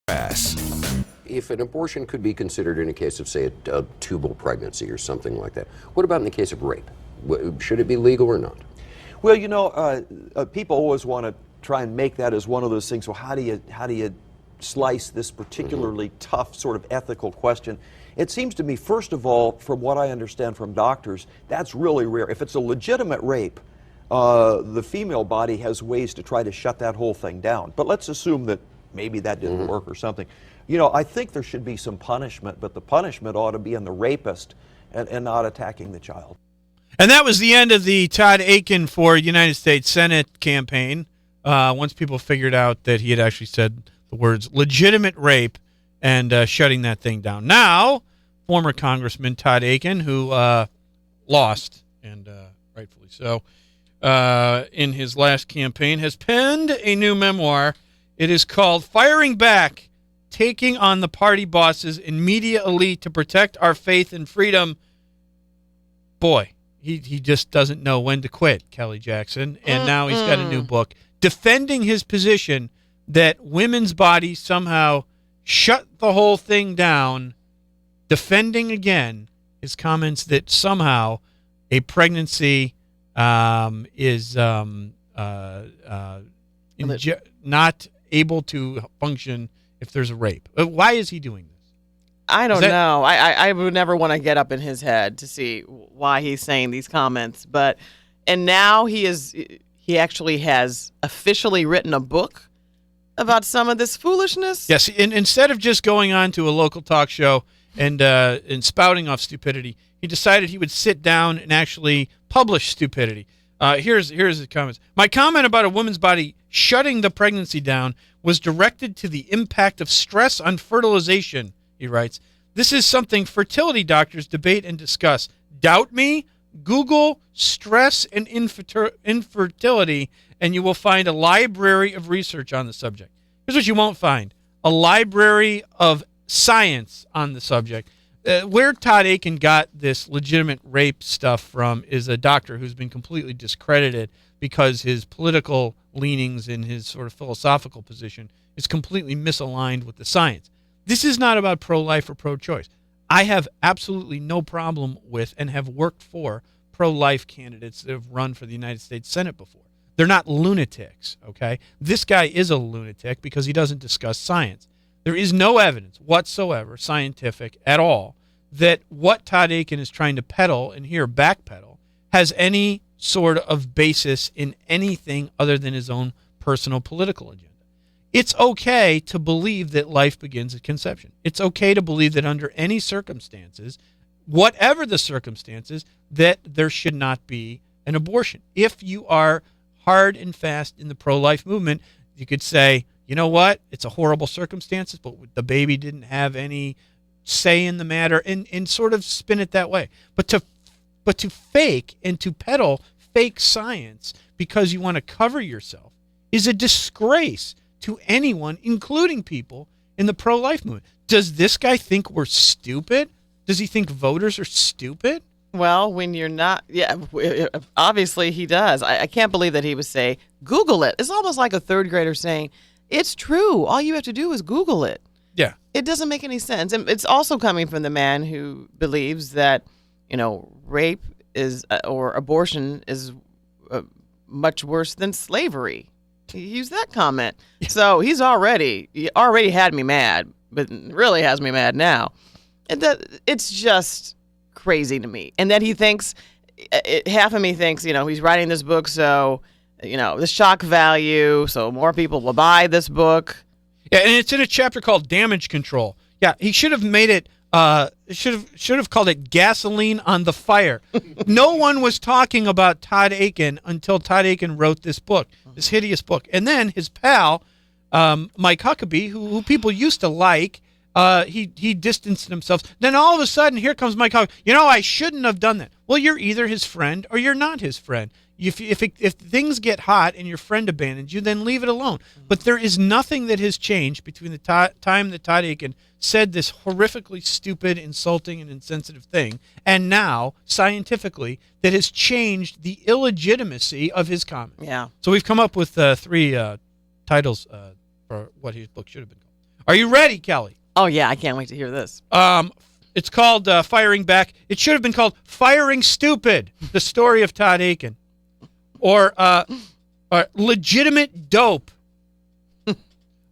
If an abortion could be considered in a case of, say, a tubal pregnancy or something like that, what about in the case of rape? Should it be legal or not? Well, people always want to try and make that as one of those things. Well, how do you slice this particularly tough sort of ethical question? It seems to me, first of all, from what I understand from doctors, that's really rare. If it's a legitimate rape, the female body has ways to try to shut that whole thing down. But let's assume that maybe that didn't work or something. I think there should be some punishment, but the punishment ought to be on the rapist and not attacking the child. And that was the end of the Todd Akin for United States Senate campaign. Once people figured out that he had actually said the words legitimate rape and shutting that thing down. Now, former Congressman Todd Akin, who lost, and rightfully so, in his last campaign, has penned a new memoir. It is called Firing Back, Taking on the Party Bosses and Media Elite to Protect Our Faith and Freedom. Boy, he just doesn't know when to quit, Kelly Jackson. And now he's got a new book defending his position that women's bodies somehow shut the whole thing down, defending again his comments that somehow a pregnancy is not able to function if there's a rape. Why is he doing this? I don't know. I would never want to get up in his head to see why he's saying these comments. And now he actually has officially written a book about some of this foolishness. Yes, instead of just going on to a local talk show and spouting off stupidity, he decided he would sit down and actually publish stupidity. Here's his comments. My comment about a woman's body shutting the pregnancy down was directed to the impact of stress on fertilization, he writes. This is something fertility doctors debate and discuss. Doubt me? Google stress and infertility, and you will find a library of research on the subject. Here's what you won't find. A library of science on the subject. Where Todd Akin got this legitimate rape stuff from is a doctor who's been completely discredited because his political leanings and his sort of philosophical position is completely misaligned with the science. This is not about pro-life or pro-choice. I have absolutely no problem with and have worked for pro-life candidates that have run for the United States Senate before. They're not lunatics, okay? This guy is a lunatic because he doesn't discuss science. There is no evidence whatsoever, scientific at all, that what Todd Akin is trying to peddle and here backpedal has any sort of basis in anything other than his own personal political agenda. It's okay to believe that life begins at conception. It's okay to believe that under any circumstances, whatever the circumstances, that there should not be an abortion. If you are hard and fast in the pro-life movement, you could say, you know what, it's a horrible circumstances, but the baby didn't have any say in the matter, and sort of spin it that way. But to fake and to peddle fake science because you want to cover yourself is a disgrace to anyone, including people in the pro-life movement. Does this guy think we're stupid? Does he think voters are stupid? Well, when you're not, obviously he does. I can't believe that he would say, Google it. It's almost like a third grader saying, it's true. All you have to do is Google it. Yeah. It doesn't make any sense. And it's also coming from the man who believes that, rape is or abortion is much worse than slavery. He used that comment. So he already had me mad, but really has me mad now. And it's just crazy to me. And then he thinks, half of me thinks, he's writing this book so, the shock value, so more people will buy this book. Yeah, and it's in a chapter called Damage Control. Yeah, he should have made it, should have called it Gasoline on the Fire. No one was talking about Todd Akin until Todd Akin wrote this book, this hideous book. And then his pal, Mike Huckabee, who people used to like, he distanced himself. Then all of a sudden, here comes Mike Huckabee. I shouldn't have done that. Well, you're either his friend or you're not his friend. If things get hot and your friend abandons you, then leave it alone. But there is nothing that has changed between the time that Todd Akin said this horrifically stupid, insulting, and insensitive thing, and now, scientifically, that has changed the illegitimacy of his comments. Yeah. So we've come up with three titles for what his book should have been called. Are you ready, Kelly? Oh, yeah, I can't wait to hear this. It's called Firing Back. It should have been called Firing Stupid, the story of Todd Akin. Or Legitimate Dope.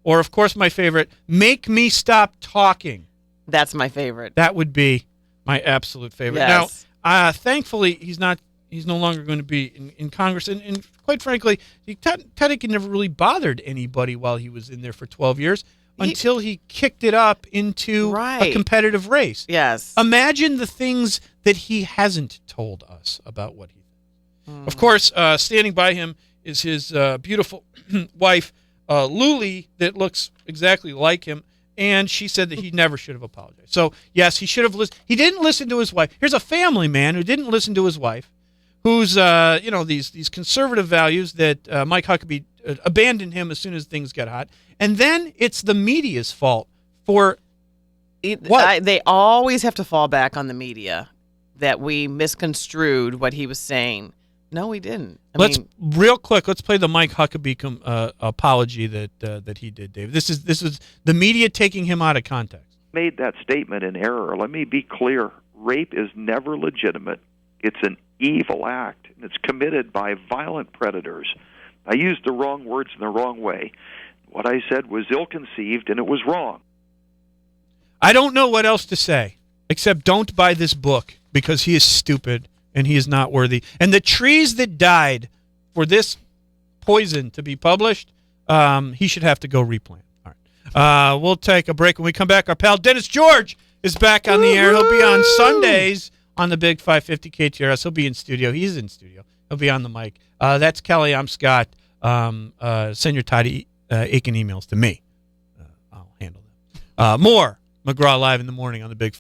Or, of course, my favorite, Make Me Stop Talking. That's my favorite. That would be my absolute favorite. Yes. Now, thankfully, he's no longer going to be in Congress. And quite frankly, Todd Akin never really bothered anybody while he was in there for 12 years until he kicked it up into a competitive race. Yes. Imagine the things that he hasn't told us about what he thinks. Of course, standing by him is his beautiful wife, Luli, that looks exactly like him. And she said that he never should have apologized. So, yes, he should have listened. He didn't listen to his wife. Here's a family man who didn't listen to his wife, who's, these conservative values that Mike Huckabee abandoned him as soon as things got hot. And then it's the media's fault for what? They always have to fall back on the media that we misconstrued what he was saying. No, we didn't. Real quick, let's play the Mike Huckabee apology that he did, Dave. This is the media taking him out of context. Made that statement in error. Let me be clear. Rape is never legitimate. It's an evil act, and it's committed by violent predators. I used the wrong words in the wrong way. What I said was ill-conceived, and it was wrong. I don't know what else to say, except don't buy this book because he is stupid and he is not worthy. And the trees that died for this poison to be published, he should have to go replant. All right. We'll take a break. When we come back, our pal Dennis George is back on the air. He'll be on Sundays on the Big 550 KTRS. He'll be in studio. He's in studio. He'll be on the mic. That's Kelly. I'm Scott. Send your Todd Akin emails to me. I'll handle them. More McGraw Live in the morning on the Big